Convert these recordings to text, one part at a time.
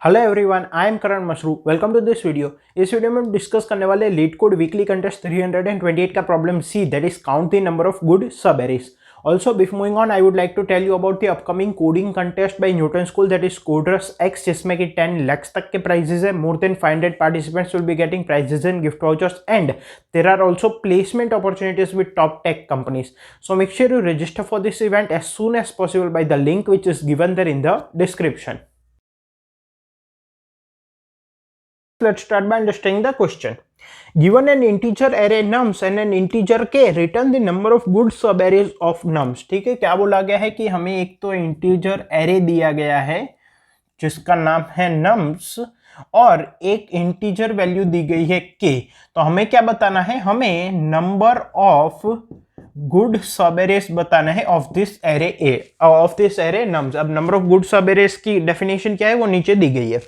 Hello everyone, I am Karan Mashru. Welcome to this video. इस video में हम डिस्कस करने वाले लीड कोड वीकली कंटेस्ट 328 का problem C, that is count the number of good sub arrays. Also, before moving on, I would like to tell you about the upcoming coding contest by Newton School, that is Coders X, जिसमें कि 10 lakhs तक के prizes है। More than 500 participants will be getting prizes and gift vouchers, and there are also placement opportunities with top tech companies. So make sure you register for this event as soon as possible by the link which is given there in the description. Let's start by understanding the question. Given an integer array nums and an integer k, return the number of good subarrays of nums. ठीक है, क्या बोला गया है कि हमें एक तो इंटीजर एरे दिया गया है जिसका नाम है nums और एक इंटीजर वैल्यू दी गई है k। तो हमें क्या बताना है? हमें number of good subarrays बताना है of this array a, of this array nums. अब number of good subarrays की डेफिनेशन क्या है वो नीचे दी गई है।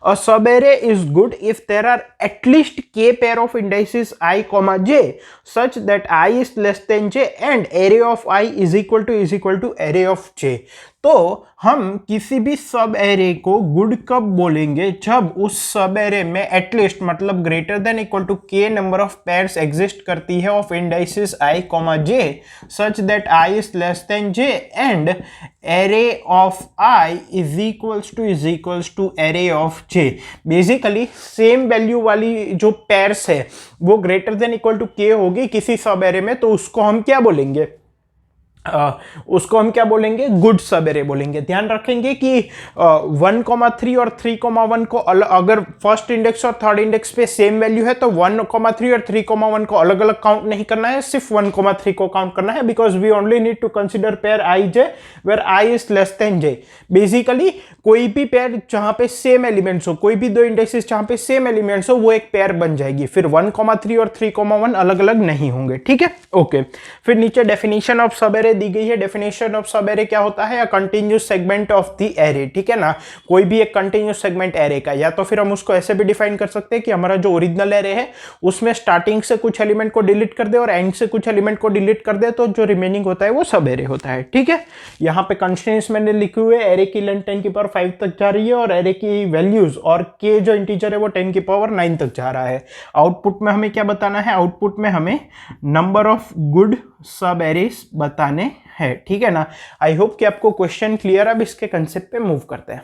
A subarray is good if there are at least k pair of indices i, j such that i is less than j and array of i is equal to array of j। तो हम किसी भी सब array को good कब बोलेंगे? जब उस सब एरे में एटलीस्ट मतलब ग्रेटर देन इक्वल टू के नंबर ऑफ पेयर्स एग्जिस्ट करती है of indices i, j such that i is less than j and array of i is equals to array of j। Basically same value वाली जो pairs है वो greater than equal to के होगी किसी सब एरे में, तो उसको हम क्या बोलेंगे? उसको हम क्या बोलेंगे? गुड सब एरे बोलेंगे। ध्यान रखेंगे कि 1,3 और 3,1 को अगर फर्स्ट इंडेक्स और थर्ड इंडेक्स पे सेम वैल्यू है तो 1,3 और 3,1 को अलग अलग काउंट नहीं करना है, सिर्फ 1,3 को काउंट करना है, because we only need to consider pair i j where i is less than j। Basically कोई भी पेयर जहां पे सेम एलिमेंट्स हो, कोई भी दो इंडेक्सेस जहां पे सेम एलिमेंट्स हो, वो एक पेयर बन जाएगी। फिर 1,3 और 3,1 अलग अलग नहीं होंगे। ठीक है, ओके। फिर नीचे डेफिनेशन ऑफ सब एरे दी गई है। डेफिनेशन ऑफ सब एरे क्या होता है? अ continuous segment of the array. ठीक है ना, कोई भी एक कंटीन्यूअस सेगमेंट एरे का, या तो फिर हम उसको ऐसे भी डिफाइन कर सकते हैं कि हमारा जो ओरिजिनल एरे है उसमें स्टार्टिंग से कुछ एलिमेंट को डिलीट कर दे और एंड से कुछ एलिमेंट को डिलीट कर दे, तो जो रिमेनिंग होता है वो सब एरे होता है। ठीक है, यहां पे कंस्ट्रेंट्स मैंने लिखे हुए, एरे की लेंथ 10 की पावर 5 तक जा रही है और एरे की वैल्यूज और के जो इंटीजर है वो 10 की पावर 9 तक जा रहा है। आउटपुट में हमें क्या बताना है? आउटपुट में हमें नंबर ऑफ गुड सब एरेस बताने है। ठीक है ना, आई होप कि आपको क्वेश्चन क्लियर। अब इसके कंसेप्ट पे मूव करते हैं।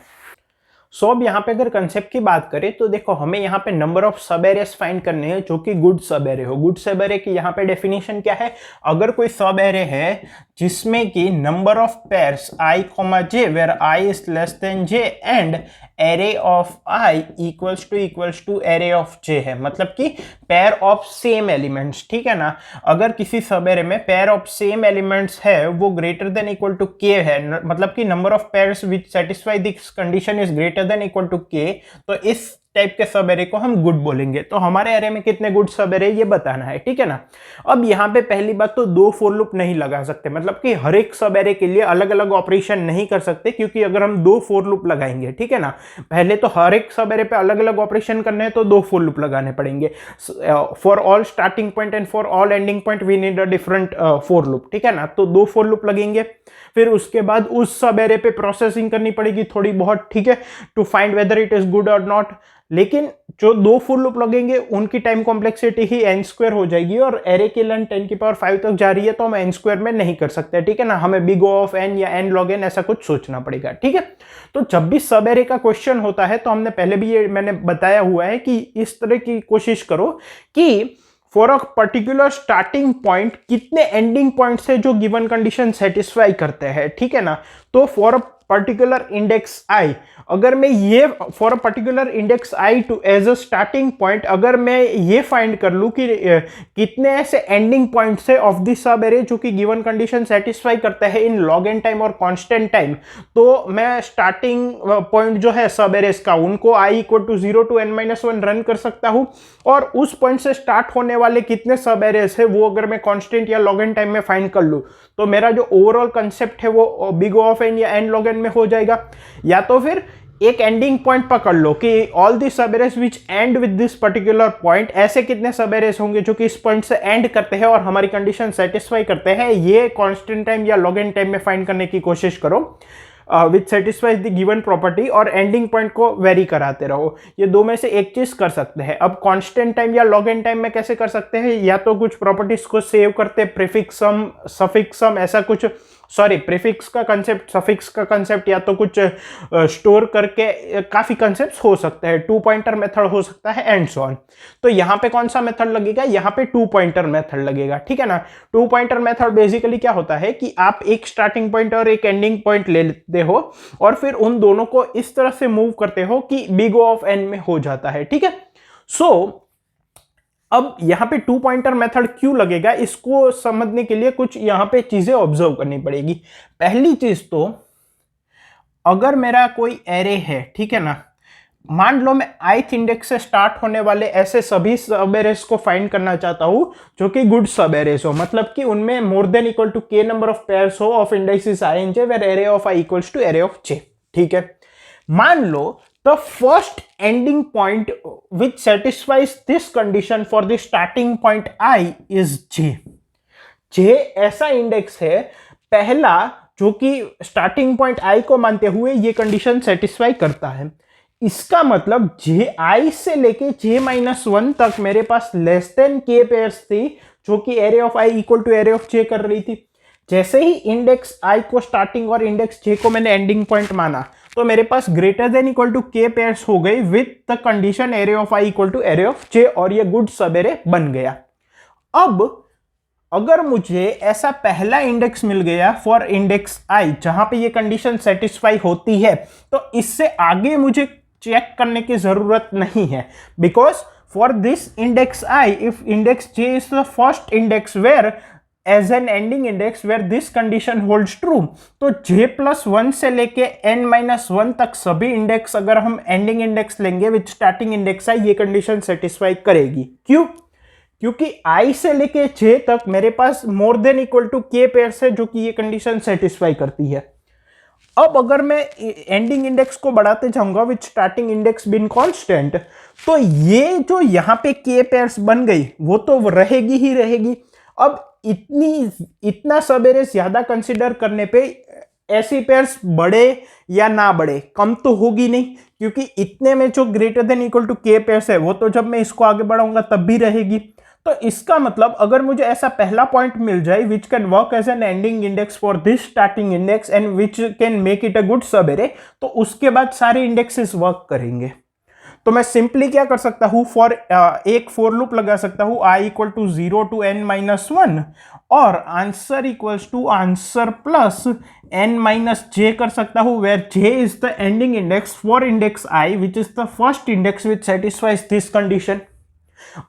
सो अब यहाँ पे अगर कंसेप्ट की बात करें तो देखो, हमें यहाँ पे नंबर ऑफ सब एरेस फाइंड करने हैं जो कि गुड सब एरे हो। गुड सब एरे की यहाँ पे डेफिनेशन क्या है? अगर कोई सब एरे है जिसमें कि number of pairs i, j where i is less than j and array of i equals to array of j है, मतलब कि पेयर ऑफ सेम एलिमेंट्स। ठीक है ना, अगर किसी सब एरे में पेयर ऑफ सेम एलिमेंट्स है वो greater than equal to k है, मतलब कि number of pairs which satisfy this condition is greater than equal to k, तो इस टाइप के सब एरे को हम गुड बोलेंगे। तो हमारे एरे में कितने गुड सब एरे ये बताना है। ठीक है ना, अब यहाँ पे पहली बात तो दो फॉर लूप नहीं लगा सकते, मतलब कि हर एक सब एरे के लिए अलग अलग ऑपरेशन नहीं कर सकते, क्योंकि अगर हम दो फॉर लूप लगाएंगे, ठीक है ना, पहले तो हर एक सब एरे पे अलग अलग ऑपरेशन करने हैं तो दो फॉर लूप लगाने पड़ेंगे। For all starting point and for all ending point we need a different for loop. ठीक है ना, तो दो फॉर लूप लगेंगे। फिर उसके बाद उस सब एरे पे प्रोसेसिंग करनी पड़ेगी थोड़ी बहुत, ठीक है, to find whether it is good और नॉट। लेकिन जो दो फुल लूप लगेंगे उनकी टाइम कॉम्प्लेक्सिटी ही n स्क्वायर हो जाएगी, और एरे की लेंथ 10 की पावर 5 तक जा रही है तो हम n स्क्वायर में नहीं कर सकते। ठीक है ना, हमें बिग O ऑफ n या n log n ऐसा कुछ सोचना पड़ेगा। ठीक है, तो जब भी सब एरे का क्वेश्चन होता है तो हमने पहले भी ये मैंने बताया हुआ है कि इस तरह की कोशिश करो कि for a particular starting point कितने एंडिंग पॉइंट है जो गिवन कंडीशन सेटिस्फाई करते हैं। ठीक है ना, तो for a particular index i, अगर मैं ये for a particular index i to as a starting point, अगर मैं ये फाइंड कर लूं कि कितने ऐसे एंडिंग पॉइंट्स है ऑफ दिस सब एरे जो कि गिवन कंडीशन सेटिस्फाई करते हैं इन लॉग एन टाइम और कांस्टेंट टाइम, तो मैं स्टार्टिंग पॉइंट जो है सब एरेस का उनको i equal to 0 to n-1 run कर सकता हूं, और उस पॉइंट से स्टार्ट होने वाले कितने सब एरेस है वो अगर मैं कांस्टेंट या लॉग एन टाइम में फाइंड कर लूं, तो मेरा जो ओवरऑल कंसेप्ट है वो बिग O ऑफ n या n log n में हो जाएगा। या तो फिर एक एंडिंग पॉइंट पकड़ लो कि all the sub arrays which end with this particular point, ऐसे कितने सब एरेस होंगे जो कि इस पॉइंट से एंड करते हैं और हमारी कंडीशन सेटिस्फाई करते हैं, ये कांस्टेंट टाइम या लॉग एन टाइम में फाइंड करने की कोशिश करो। विच सेटिस्फाइज द गिवन प्रॉपर्टी, और एंडिंग पॉइंट को वेरी कराते रहो। ये दो में से एक चीज कर सकते हैं। अब कांस्टेंट टाइम या लॉग एन टाइम में कैसे कर सकते हैं, या तो कुछ प्रॉपर्टीज को सेव करते, प्रीफिक्स सम, सफिक्स सम, ऐसा कुछ, सॉरी प्रीफिक्स का कंसेप्ट, सफिक्स का कंसेप्ट, या तो कुछ स्टोर करके, काफी कंसेप्ट्स हो सकते हैं, टू पॉइंटर मेथड हो सकता है एंड सो ऑन। तो यहाँ पे कौन सा मेथड लगेगा, यहाँ पे टू पॉइंटर मेथड लगेगा, ठीक है ना। टू पॉइंटर मेथड बेसिकली क्या होता है कि आप एक स्टार्टिंग पॉइंट और एक एंडिंग पॉइंट ले लेते हो और फिर उन दोनों को इस तरह से मूव करते हो कि बिग O ऑफ n में हो जाता है, ठीक है। सो अब यहां पे टू पॉइंटर मेथड क्यों लगेगा, इसको समझने के लिए कुछ यहां पे चीजें ऑब्जर्व करनी पड़ेगी। पहली चीज तो, अगर मेरा कोई एरे है, ठीक है ना, मान लो मैं ith इंडेक्स से स्टार्ट होने वाले ऐसे सभी सब एरेज को फाइंड करना चाहता हूं जो कि गुड सब एरेज हो, मतलब कि उनमें more than equal to k number of pairs हो of indices i and j where array of i equals to array of j, ठीक है। मान लो the first ending point which satisfies this condition for the starting point I is j. j ऐसा index है पहला जो कि starting point i को मानते हुए ये कंडीशन सेटिस्फाई करता है। इसका मतलब j i से लेके j माइनस 1 तक मेरे पास लेस देन k पेयर्स थी जो कि array of i equal to array of j कर रही थी। जैसे ही इंडेक्स i को स्टार्टिंग और इंडेक्स j को मैंने एंडिंग पॉइंट माना तो मेरे पास greater than equal to k pairs हो गई with the condition array of i equal to array of j, और ये गुड सब एरे बन गया। अब अगर मुझे ऐसा पहला इंडेक्स मिल गया फॉर इंडेक्स i जहां पे ये कंडीशन सेटिस्फाई होती है, तो इससे आगे मुझे चेक करने की जरूरत नहीं है, because for this index i if index j is the first index where as an ending index where this condition holds true, तो j प्लस 1 से लेके n माइनस 1 तक सभी इंडेक्स अगर हम एंडिंग इंडेक्स लेंगे विथ स्टार्टिंग इंडेक्स i, ये condition satisfy करेगी। क्यों? क्योंकि i से लेके j तक मेरे पास more than equal to k pairs है जो कि ये कंडीशन सेटिस्फाई करती है। अब अगर मैं एंडिंग इंडेक्स को बढ़ाते जाऊंगा with starting index being constant, तो ये जो यहाँ पे k पेयर्स बन गई वो तो रहेगी ही रहेगी। अब इतना सब एरे ज्यादा कंसिडर करने पे ऐसी पेयर्स बढ़े या ना बढ़े, कम तो होगी नहीं, क्योंकि इतने में जो greater than equal to k pairs है वो तो जब मैं इसको आगे बढ़ाऊंगा तब भी रहेगी। तो इसका मतलब अगर मुझे ऐसा पहला पॉइंट मिल जाए which can work as an ending index for this starting index and which can make it a good sub array, तो उसके बाद सारे इंडेक्सेस वर्क करेंगे। तो मैं सिंपली क्या कर सकता हूं, फॉर एक फॉर लूप लगा सकता हूं i equal to 0 to n minus 1 और answer equals to answer plus n minus j कर सकता हूं where j is the ending index for index i which is the first index which satisfies this condition.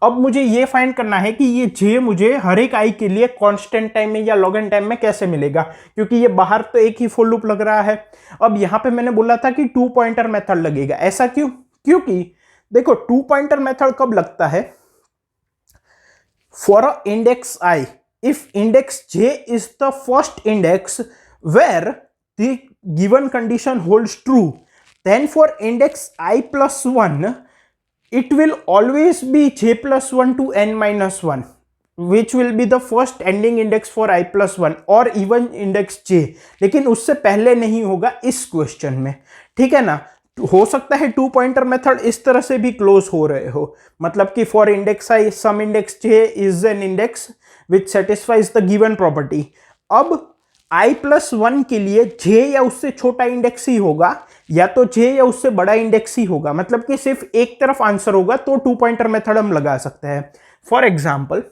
अब मुझे ये find करना है कि ये j मुझे हर एक i के लिए कांस्टेंट टाइम में या लॉग एन टाइम में कैसे मिलेगा, क्योंकि ये बाहर तो एक ही फॉर लूप लग रहा है। अब यहां पे मैंने बोला था कि टू पॉइंटर मेथड लगेगा, ऐसा क्यों? क्योंकि देखो टू पॉइंटर मेथड कब लगता है, for a index i if index j is the first index where the given condition holds true, then for index i plus 1 it will always be j plus 1 to n minus 1 which will be the first ending index for i plus 1 or even index j, लेकिन उससे पहले नहीं होगा इस question में, ठीक है ना। हो सकता है टू पॉइंटर मेथड इस तरह से भी क्लोज हो रहे हो, मतलब कि for index i some index j is an index which satisfies the given property. अब i प्लस 1 के लिए j या उससे छोटा इंडेक्स ही होगा या तो j या उससे बड़ा इंडेक्स ही होगा, मतलब कि सिर्फ एक तरफ आंसर होगा, तो टू पॉइंटर मेथड हम लगा सकते हैं। फॉर एग्जाम्पल,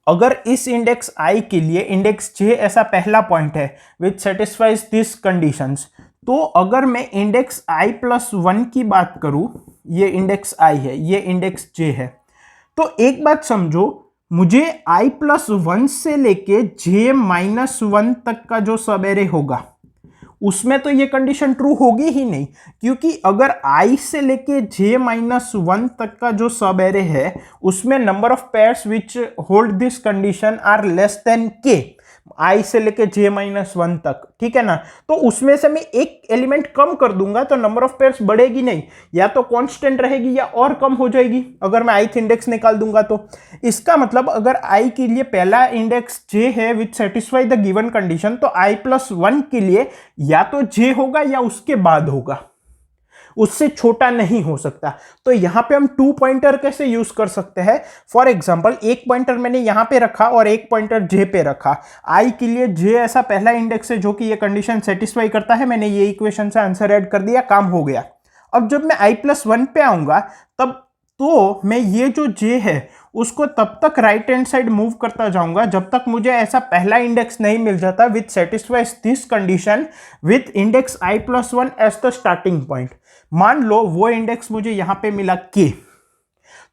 अगर इस इंडेक्स i के लिए इंडेक्स j ऐसा पहला पॉइंट है विच सेटिस्फाइज दिस कंडीशंस, तो अगर मैं इंडेक्स i प्लस 1 की बात करूं, ये इंडेक्स i है, ये इंडेक्स j है, तो एक बात समझो, मुझे i प्लस 1 से लेके j माइनस 1 तक का जो सब एरे होगा उसमें तो ये कंडीशन ट्रू होगी ही नहीं, क्योंकि अगर i से लेके j माइनस 1 तक का जो सब एरे है उसमें number of pairs which hold this condition are less than k, i से लेके j-1 तक, ठीक है ना। तो उसमें से मैं एक एलिमेंट कम कर दूंगा तो नंबर ऑफ पेयर्स बढ़ेगी नहीं, या तो कांस्टेंट रहेगी या और कम हो जाएगी अगर मैं ith इंडेक्स निकाल दूंगा तो। इसका मतलब अगर i के लिए पहला इंडेक्स j है विच सेटिस्फाई द गिवन कंडीशन, तो i+1 के लिए या तो j होगा या उसके बाद होगा, उससे छोटा नहीं हो सकता। तो यहां पे हम 2 पॉइंटर कैसे यूज कर सकते हैं। फॉर एग्जांपल एक पॉइंटर मैंने यहां पे रखा और एक पॉइंटर j पे रखा। i के लिए j ऐसा पहला इंडेक्स है जो कि ये कंडीशन सेटिस्फाई करता है, मैंने ये इक्वेशन से आंसर ऐड कर दिया, काम हो गया। अब जब मैं i+1 पे आऊंगा तब तो मैं ये जो j है उसको तब तक राइट हैंड साइड मूव करता जाऊंगा जब तक मुझे ऐसा पहला इंडेक्स नहीं मिल जाता which satisfies this condition with index i+1 as the starting point. मान लो वो इंडेक्स मुझे यहां पे मिला k,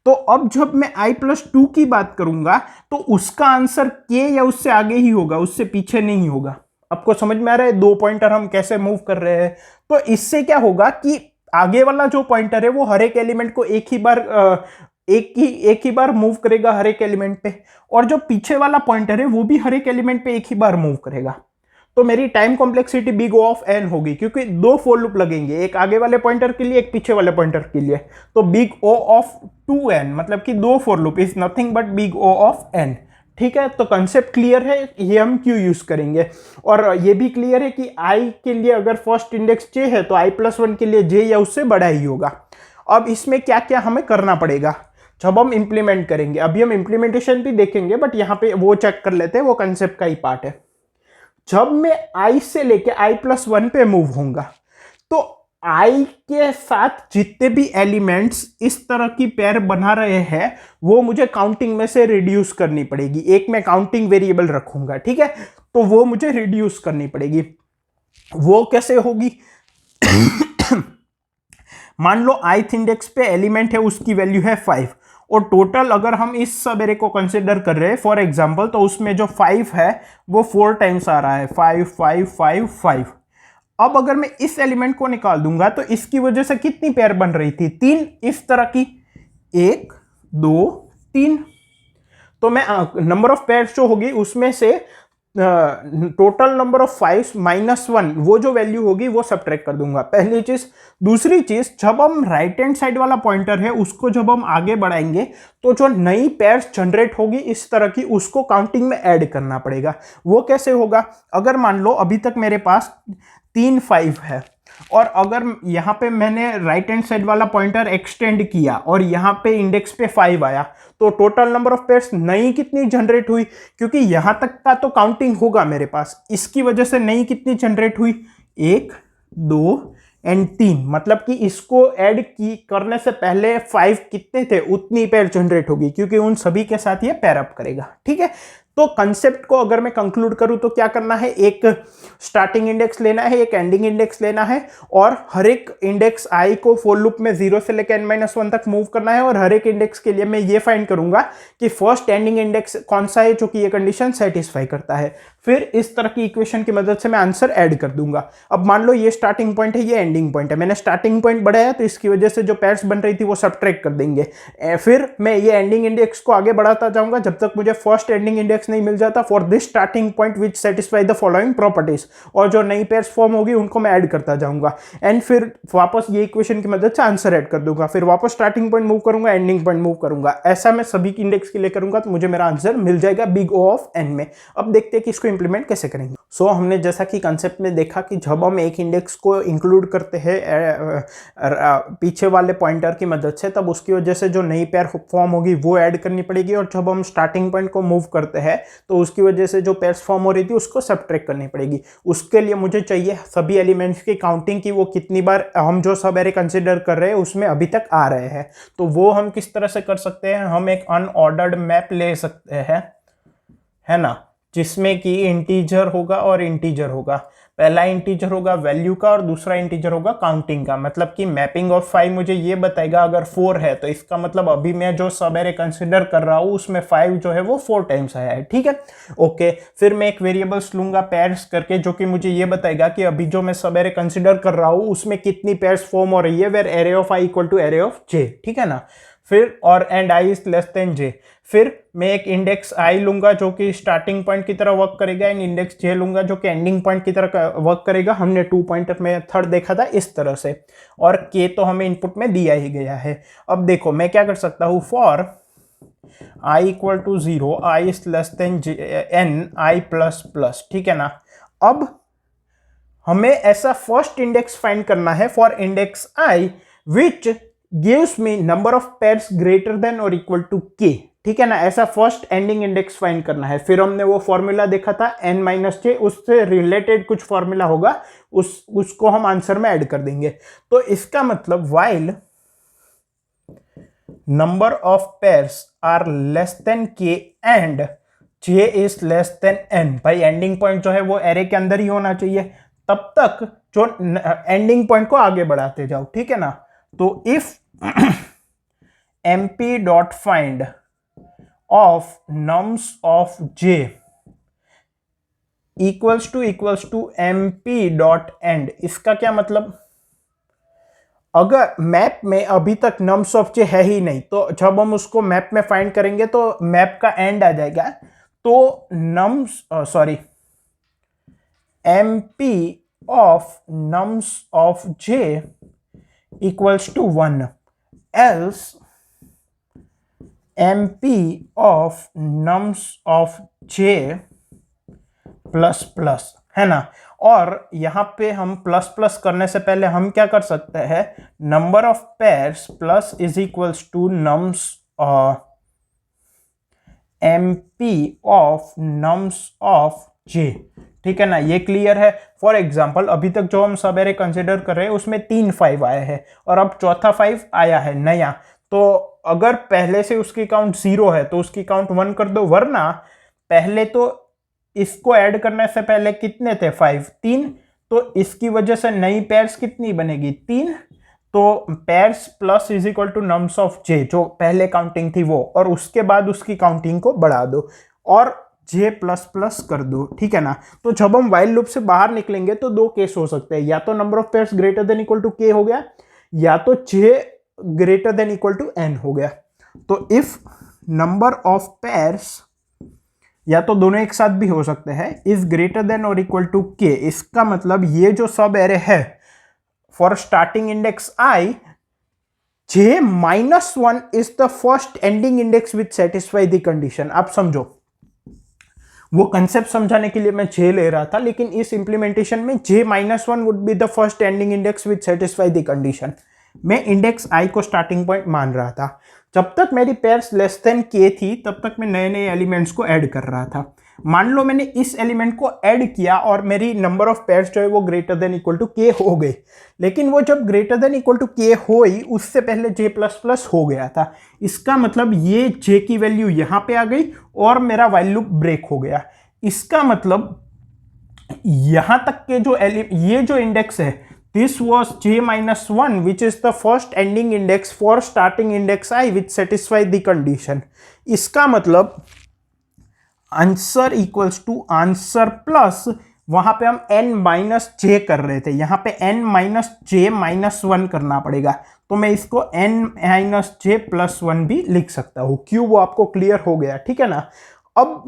तो अब जब मैं i+2 की बात करूंगा तो उसका आंसर k या उससे आगे ही होगा, उससे पीछे नहीं होगा। आपको समझ में आ रहा है 2 पॉइंटर हम कैसे मूव कर रहे हैं। तो इससे क्या होगा कि आगे वाला जो पॉइंटर है वो हर एक एलिमेंट को एक ही बार मूव करेगा हर एक एलिमेंट पे, और जो पीछे वाला पॉइंटर है वो भी हर एक एलिमेंट पे एक ही बार मूव करेगा। तो मेरी time complexity big O of n होगी, क्योंकि 2 फॉर लूप लगेंगे, एक आगे वाले पॉइंटर के लिए एक पीछे वाले पॉइंटर के लिए। तो बिग O ऑफ 2n मतलब कि 2 for loop is nothing but big O of n, ठीक है। तो कंसेप्ट क्लियर है, ये हम क्यों यूज करेंगे। और ये भी क्लियर है कि i के लिए अगर फर्स्ट इंडेक्स j है तो i+1 के लिए j या उससे बड़ा ही होगा। अब इसमें क्या क्या हमें करना पड़ेगा जब हम इंप्लीमेंट करेंगे, अभी हम इंप्लीमेंटेशन भी देखेंगे बट यहां पे वो चेक कर लेते हैं, वो कंसेप्ट का ही पार्ट है। जब मैं i से लेके i+1 पे मूव होऊंगा तो i के साथ जितने भी एलिमेंट्स इस तरह की पेयर बना रहे हैं वो मुझे काउंटिंग में से रिड्यूस करनी पड़ेगी। एक मैं काउंटिंग वेरिएबल रखूंगा, ठीक है, तो वो मुझे रिड्यूस करनी पड़ेगी। वो कैसे होगी मान लो ith इंडेक्स पे एलिमेंट है, उसकी वैल्यू है 5, और टोटल अगर हम इस सब एरे को कंसिडर कर रहे हैं फॉर एग्जांपल, तो उसमें जो 5 है वो 4 टाइम्स आ रहा है, 5 5 5 5। अब अगर मैं इस एलिमेंट को निकाल दूंगा तो इसकी वजह से कितनी पेयर बन रही थी, 3 इस तरह की, 1 2 3। तो मैं नंबर ऑफ पेयर जो होगी उसमें से टोटल नंबर ऑफ 5 -1 वो जो वैल्यू होगी वो सब्ट्रैक्ट कर दूंगा, पहली चीज। दूसरी चीज, जब हम राइट हैंड साइड वाला पॉइंटर है उसको जब हम आगे बढ़ाएंगे तो जो नई पेयर्स जनरेट होगी इस तरह की, उसको काउंटिंग में ऐड करना पड़ेगा। वो कैसे होगा, अगर मान लो अभी तक मेरे पास 3 5 है और अगर यहां पे मैंने राइट हैंड साइड वाला पॉइंटर एक्सटेंड किया और यहां पे इंडेक्स पे 5 आया, तो टोटल नंबर ऑफ पेयर्स नई कितनी जनरेट हुई, क्योंकि यहां तक का तो काउंटिंग होगा मेरे पास, इसकी वजह से नई कितनी जनरेट हुई, 1 2 एंड 3। मतलब कि इसको ऐड करने से पहले 5 कितने थे उतनी पेयर जनरेट होगी, क्योंकि उन सभी के साथ ये पेयर अप करेगा, ठीक है। तो कंसेप्ट को अगर मैं कंक्लूड करूं तो क्या करना है, एक स्टार्टिंग इंडेक्स लेना है, एक एंडिंग इंडेक्स लेना है, और हर एक इंडेक्स i को फॉर लूप में 0 से लेकर n-1 तक मूव करना है, और हर एक इंडेक्स के लिए मैं ये फाइंड करूंगा कि फर्स्ट एंडिंग इंडेक्स कौन सा है जो कि ये कंडीशन सेटिस्फाई करता है। फिर इस तरह की इक्वेशन की मदद से मैं आंसर ऐड कर दूंगा। अब मान लो ये स्टार्टिंग पॉइंट है, ये एंडिंग पॉइंट है, मैंने स्टार्टिंग पॉइंट बढ़ाया तो इसकी वजह से जो पेयर्स बन रही थी वो सब्ट्रैक्ट कर देंगे। फिर मैं ये एंडिंग इंडेक्स को आगे बढ़ाता जाऊंगा जब तक मुझे फर्स्ट एंडिंग इंडेक्स नहीं मिल जाता for this starting point which satisfy the following properties, और जो नई पेयर्स फॉर्म होगी उनको मैं ऐड करता जाऊंगा, एंड फिर वापस ये इक्वेशन की मदद से आंसर ऐड कर दूंगा। फिर वापस स्टार्टिंग पॉइंट मूव करूंगा, एंडिंग पॉइंट मूव करूंगा। ऐसा मैं सभी की इंडेक्स के लिए करूंगा तो मुझे मेरा आंसर मिल जाएगा बिग O ऑफ n में। अब देखते हैं कि इसको इंप्लीमेंट कैसे करेंगे। सो हमने जैसा कि कंसेप्ट में देखा कि जब हम एक इंडेक्स को इंक्लूड करते हैं पीछे वाले पॉइंटर की मदद से, तब उसकी वजह से जो नई पेयर फॉर्म होगी वो ऐड करनी पड़ेगी, और जब हम स्टार्टिंग पॉइंट को मूव करते हैं तो उसकी वजह से जो पेयर्स फॉर्म हो रही थी उसको सब्ट्रैक्ट करनी पड़ेगी। उसके लिए मुझे चाहिए सभी एलिमेंट्स की काउंटिंग की, वो कितनी बार हम जो सब एरे कंसिडर कर रहे हैं उसमें अभी तक आ रहे हैं। तो वो हम किस तरह से कर सकते हैं, हम एक अनऑर्डर्ड मैप ले सकते हैं, है ना, जिसमें कि इंटीजर होगा और इंटीजर होगा। पहला इंटीजर होगा वैल्यू का और दूसरा इंटीजर होगा काउंटिंग का। मतलब कि मैपिंग ऑफ 5 मुझे ये बताएगा अगर 4 है तो इसका मतलब अभी मैं जो सब एरे कंसिडर कर रहा हूं उसमें 5 जो है वो 4 टाइम्स आया है, ठीक है, ओके। फिर मैं एक वेरिएबल्स लूंगा पेयर्स करके, जो कि मुझे ये बताएगा कि अभी जो मैं सब एरे कंसिडर कर रहा हूं उसमें कितनी पेयर्स फॉर्म हो रही है, where array of i equal to array of j, ठीक है ना। फिर और and i is less than j, फिर मैं एक इंडेक्स आई लूंगा जो कि स्टार्टिंग पॉइंट की तरह वर्क करेगा, एंड इंडेक्स जे लूंगा जो कि एंडिंग पॉइंट की तरह वर्क करेगा। हमने 2 पॉइंटर मेथड देखा था इस तरह से, और के तो हमें इनपुट में दिया ही गया है। अब देखो मैं क्या कर सकता हूं, for i equal to 0, i is less than n i plus plus, ठीक है ना। अब हमें ऐसा फर्स्ट इंडेक्स फाइंड करना है for index I which gives me number of pairs greater then और इक्वल टू के, ठीक है ना। ऐसा फर्स्ट एंडिंग इंडेक्स फाइंड करना है। फिर हमने वो फॉर्मूला देखा था n माइनस जे, उससे रिलेटेड कुछ फॉर्मूला होगा, उसको हम आंसर में ऐड कर देंगे। तो इसका मतलब while number of pairs are less than k and j is less than n, भाई एंडिंग पॉइंट जो है वो एरे के अंदर ही होना चाहिए, तब तक जो एंडिंग पॉइंट को आगे बढ़ाते जाओ, ठीक है ना। तो if mp dot find of nums of j equals to mp dot end, इसका क्या मतलब, अगर मैप में अभी तक nums ऑफ j है ही नहीं, तो जब हम उसको मैप में फाइंड करेंगे तो मैप का एंड आ जाएगा। तो mp of nums of j equals to 1, else mp of nums of j plus plus, है ना। और यहां पे हम प्लस प्लस करने से पहले हम क्या कर सकते हैं, number of pairs plus is equals to nums mp of nums of j, ठीक है ना। ये क्लियर है। फॉर एग्जाम्पल अभी तक जो हम सब एरे कंसिडर कर रहे हैं उसमें 3 5 आए हैं, और अब चौथा 5 आया है नया। तो अगर पहले से उसकी काउंट 0 है तो उसकी काउंट 1 कर दो, वरना पहले तो इसको ऐड करने से पहले कितने थे, 5 3, तो इसकी वजह से नई पेयर्स कितनी बनेगी, 3। तो pairs plus is equal to nums of j, जो पहले काउंटिंग थी वो, और उसके बाद उसकी काउंटिंग को बढ़ा दो और जे प्लस प्लस कर दो, ठीक है ना। तो जब हम व्हाइल लूप से बाहर निकलेंगे तो 2 केस हो सकते हैं, या तो number of pairs greater than equal to k हो गया, या तो j greater than equal to n हो गया। तो इफ नंबर ऑफ पेयर्स, या तो दोनों एक साथ भी हो सकते हैं, इज ग्रेटर देन और इक्वल टू के, इसका मतलब ये जो सब एरे है for starting index I, J minus 1 is the first ending index which satisfy the condition. आप समझो, वो कंसेप्ट समझाने के लिए मैं जे ले रहा था, लेकिन इस इंप्लीमेंटेशन में j minus 1 would be the first ending index which satisfy the condition. मैं इंडेक्स आई को स्टार्टिंग पॉइंट मान रहा था। जब तक मेरी पेयर्स लेस देन के थी तब तक मैं नए नए एलिमेंट्स को ऐड कर रहा था। मान लो मैंने इस एलिमेंट को ऐड किया और मेरी नंबर ऑफ पेयर्स जो है वो greater than equal to k हो गई, लेकिन वो जब ग्रेटर देन इक्वल टू के हुई उससे पहले जे प्लस प्लस हो गया था। इसका मतलब ये जे की वैल्यू यहां पे आ गई और मेरा व्हाइल लूप ब्रेक हो गया। इसका मतलब यहां तक के जो ये जो इंडेक्स है, this was j minus 1 which is the first ending index for starting index I which satisfy the condition। इसका मतलब answer equals to answer plus, वहां पे हम n माइनस जे कर रहे थे, यहां पे n माइनस जे माइनस 1 करना पड़ेगा। तो मैं इसको n माइनस जे प्लस 1 भी लिख सकता हूं। क्यों, वो आपको क्लियर हो गया, ठीक है ना। अब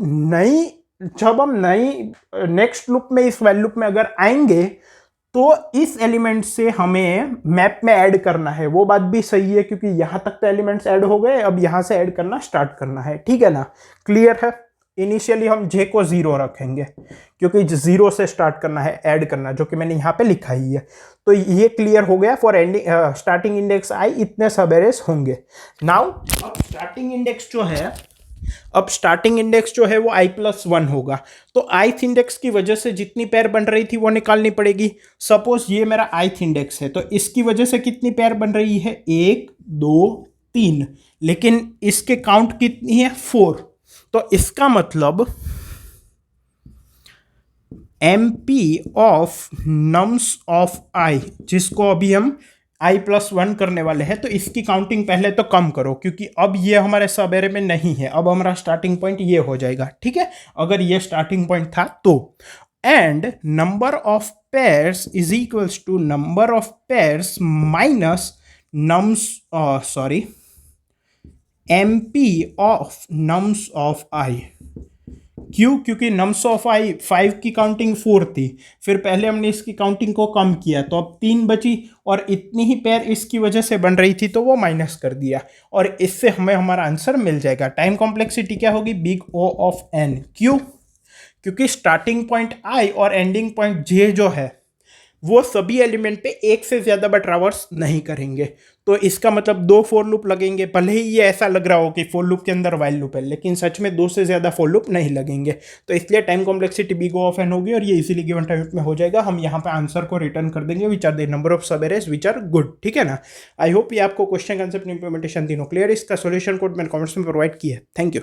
जब हम नई नेक्स्ट लूप में, इस व्हाइल लूप में अगर आएंगे तो इस एलिमेंट से हमें मैप में ऐड करना है। वो बात भी सही है क्योंकि यहां तक तो एलिमेंट्स ऐड हो गए, अब यहां से ऐड करना स्टार्ट करना है, ठीक है ना। क्लियर है। इनिशियली हम जे को 0 रखेंगे क्योंकि 0 से स्टार्ट करना है ऐड करना, जो कि मैंने यहां पे लिखा ही है। तो ये क्लियर हो गया। फॉर एंडिंग स्टार्टिंग इंडेक्स आई इतने सब एरेस होंगे। नाउ अब स्टार्टिंग इंडेक्स जो है वो i प्लस 1 होगा। तो ith इंडेक्स की वजह से जितनी पेयर बन रही थी वो निकालनी पड़ेगी। सपोज ये मेरा ith इंडेक्स है, तो इसकी वजह से कितनी पेयर बन रही है, 1 2 3, लेकिन इसके काउंट कितनी है, 4। तो इसका मतलब mp of nums of i, जिसको अभी हम i प्लस 1 करने वाले हैं, तो इसकी काउंटिंग पहले तो कम करो क्योंकि अब ये हमारे सब एरे में नहीं है। अब हमारा स्टार्टिंग पॉइंट ये हो जाएगा, ठीक है, अगर ये स्टार्टिंग पॉइंट था तो। And number of pairs is equals to number of pairs minus MP of nums of i. क्यों? क्योंकि नम्स ऑफ आई 5 की काउंटिंग 4 थी, फिर पहले हमने इसकी काउंटिंग को कम किया तो अब 3 बची, और इतनी ही पेयर इसकी वजह से बन रही थी तो वो माइनस कर दिया, और इससे हमें हमारा आंसर मिल जाएगा। टाइम कॉम्प्लेक्सिटी क्या होगी? Big O of n। क्यों? क्योंकि स्टार्टिंग पॉइंट आई और एंडिंग पॉइंट जे जो है वो सभी एलिमेंट पे एक से ज्यादा बार ट्रावर्स नहीं करेंगे, तो इसका मतलब 2 फॉर लूप लगेंगे। भले ही ये ऐसा लग रहा हो कि फॉर लूप के अंदर वाइल लूप है, लेकिन सच में 2 से ज्यादा फॉर लूप नहीं लगेंगे। तो इसलिए time complexity big O of n होगी और ये इजीली गिवन टाइम में हो जाएगा। हम यहाँ पे आंसर को रिटर्न कर देंगे which are the number of subarrays which are good. ठीक है ना? आई होप ये आपको क्वेश्चन कंसेप्ट इंप्लीमेंटेशन तीनों क्लियर। इसका सोल्यूशन कोड मैंने कमेंट्स में प्रोवाइड किया है। Thank you.